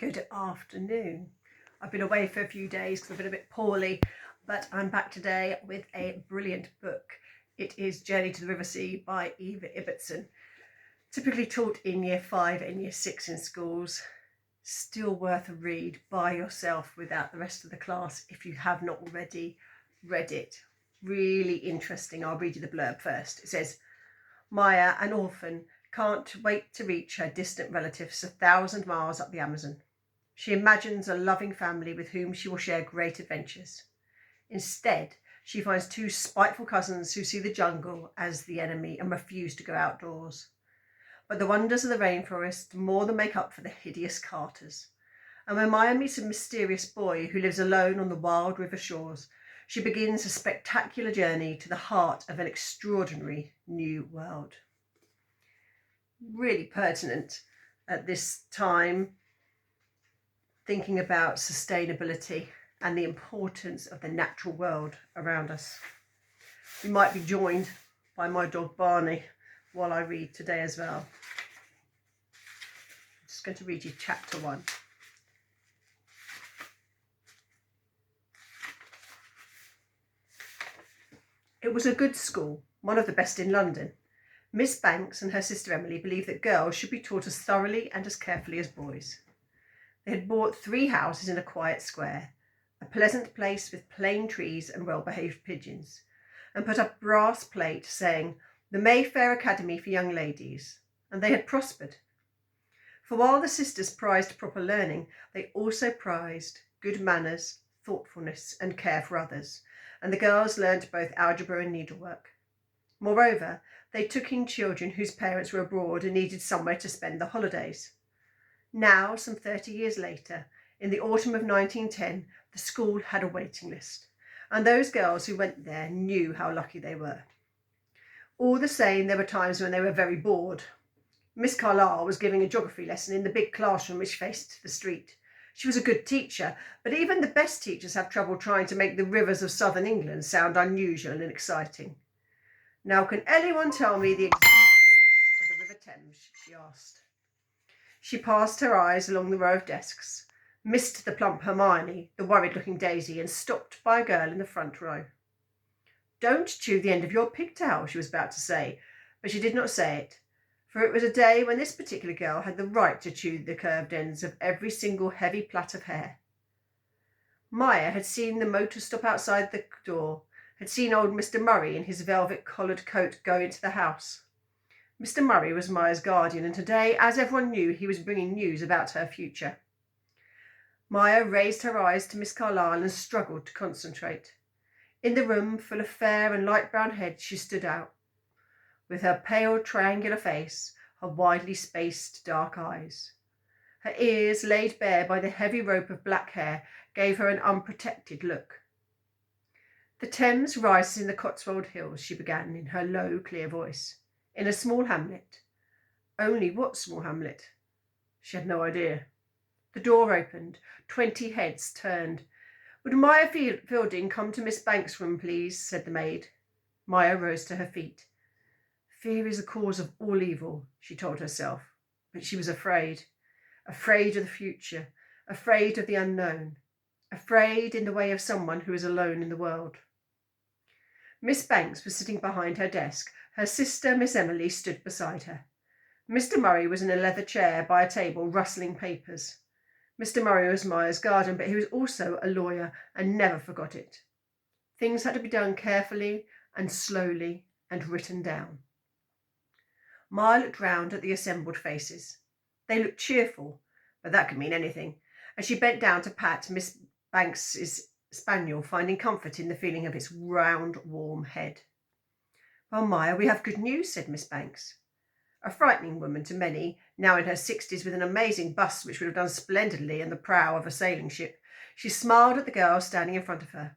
Good afternoon. I've been away for a few days because I've been a bit poorly, but I'm back today with a brilliant book. It is Journey to the Riversea by Eva Ibbotson. Typically taught in year 5 and year 6 in schools. Still worth a read by yourself without the rest of the class if you have not already read it. Really interesting. I'll read you the blurb first. It says, Maya, an orphan, can't wait to reach her distant relatives 1,000 miles up the Amazon. She imagines a loving family with whom she will share great adventures. Instead, she finds 2 spiteful cousins who see the jungle as the enemy and refuse to go outdoors. But the wonders of the rainforest more than make up for the hideous carters. And when Maya meets a mysterious boy who lives alone on the wild river shores, she begins a spectacular journey to the heart of an extraordinary new world. Really pertinent at this time, thinking about sustainability and the importance of the natural world around us. We might be joined by my dog Barney while I read today as well. I'm just going to read you chapter 1. It was a good school, one of the best in London. Miss Banks and her sister Emily believed that girls should be taught as thoroughly and as carefully as boys. They had bought 3 houses in a quiet square, a pleasant place with plain trees and well-behaved pigeons, and put up brass plate saying, "The Mayfair Academy for Young Ladies," and they had prospered. For while the sisters prized proper learning, they also prized good manners, thoughtfulness, and care for others, and the girls learnt both algebra and needlework. Moreover, they took in children whose parents were abroad and needed somewhere to spend the holidays. Now, some 30 years later, in the autumn of 1910, the school had a waiting list, and those girls who went there knew how lucky they were. All the same, there were times when they were very bored. Miss Carlyle was giving a geography lesson in the big classroom which faced the street. She was a good teacher, but even the best teachers have trouble trying to make the rivers of southern England sound unusual and exciting. "Now, can anyone tell me the exact source of the River Thames?" she asked. She passed her eyes along the row of desks, missed the plump Hermione, the worried-looking Daisy, and stopped by a girl in the front row. "Don't chew the end of your pigtail," she was about to say, but she did not say it, for it was a day when this particular girl had the right to chew the curved ends of every single heavy plait of hair. Maya had seen the motor stop outside the door, had seen old Mr. Murray in his velvet-collared coat go into the house. Mr. Murray was Maya's guardian, and today, as everyone knew, he was bringing news about her future. Maya raised her eyes to Miss Carlyle and struggled to concentrate. In the room, full of fair and light brown heads, she stood out, with her pale triangular face, her widely spaced dark eyes. Her ears, laid bare by the heavy rope of black hair, gave her an unprotected look. "The Thames rises in the Cotswold Hills," she began in her low, clear voice. "In a small hamlet." Only what small hamlet? She had no idea. The door opened. 20 heads turned. "Would Maya Fielding come to Miss Banks' room, please?" said the maid. Maya rose to her feet. Fear is the cause of all evil, she told herself, but she was afraid. Afraid of the future, afraid of the unknown, afraid in the way of someone who is alone in the world. Miss Banks was sitting behind her desk. Her sister, Miss Emily, stood beside her. Mr. Murray was in a leather chair by a table, rustling papers. Mr. Murray was Maya's guardian, but he was also a lawyer and never forgot it. Things had to be done carefully and slowly and written down. Maya looked round at the assembled faces. They looked cheerful, but that could mean anything, and she bent down to pat Miss Banks's spaniel, finding comfort in the feeling of its round, warm head. "Well, Maya, we have good news," said Miss Banks. A frightening woman to many, now in her 60s with an amazing bust which would have done splendidly in the prow of a sailing ship, she smiled at the girl standing in front of her.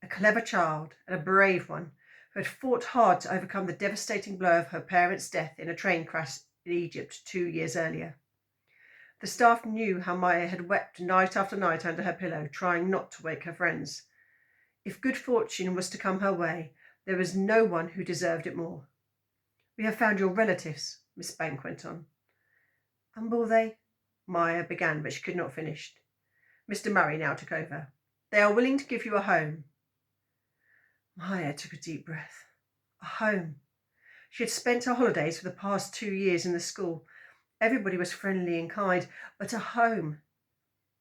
A clever child, and a brave one, who had fought hard to overcome the devastating blow of her parents' death in a train crash in Egypt 2 years earlier. The staff knew how Maya had wept night after night under her pillow, trying not to wake her friends. If good fortune was to come her way, there was no one who deserved it more. "We have found your relatives," Miss Bank went on. "And will they Maya began, but she could not finish. Mr. Murray now took over. They are willing to give you a home. Maya took a deep breath. A home. She had spent her holidays for the past 2 years in the school. Everybody was friendly and kind, but a home.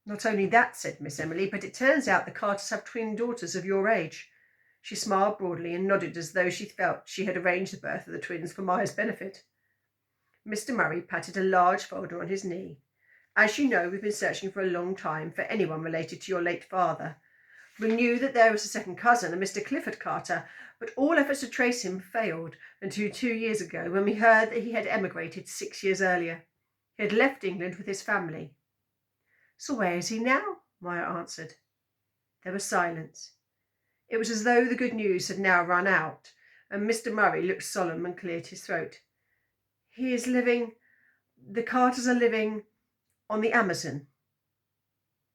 Not only that, said Miss Emily, but it turns out the Carters have twin daughters of your age. She smiled broadly and nodded as though she felt she had arranged the birth of the twins for Maya's benefit. Mr. Murray patted a large folder on his knee. As you know, we've been searching for a long time for anyone related to your late father. We knew that there was a second cousin, a Mr. Clifford Carter, but all efforts to trace him failed until 2 years ago, when we heard that he had emigrated 6 years earlier. He had left England with his family. So where is he now? Maya answered. There was silence. It was as though the good news had now run out, and Mr. Murray looked solemn and cleared his throat. The Carters are living on the Amazon.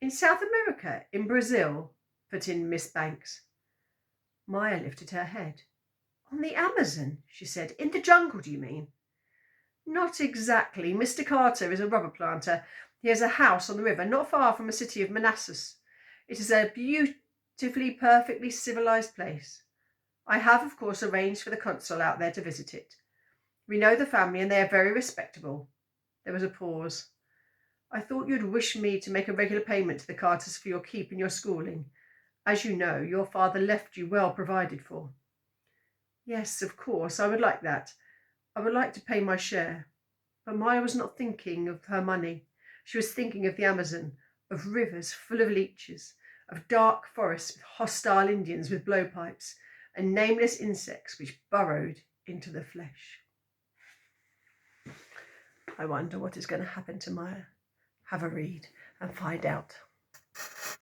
In South America, in Brazil, put in Miss Banks. Maya lifted her head. On the Amazon, she said. In the jungle, do you mean? Not exactly. Mr. Carter is a rubber planter. He has a house on the river, not far from the city of Manassas. It is a beautifully, perfectly civilized place. I have, of course, arranged for the consul out there to visit it. We know the family, and they are very respectable. There was a pause. I thought you'd wish me to make a regular payment to the Carters for your keep and your schooling. As you know, your father left you well provided for. Yes, of course, I would like that. I would like to pay my share. But Maya was not thinking of her money. She was thinking of the Amazon, of rivers full of leeches, of dark forests with hostile Indians with blowpipes, and nameless insects which burrowed into the flesh. I wonder what is going to happen to Maya. Have a read and find out.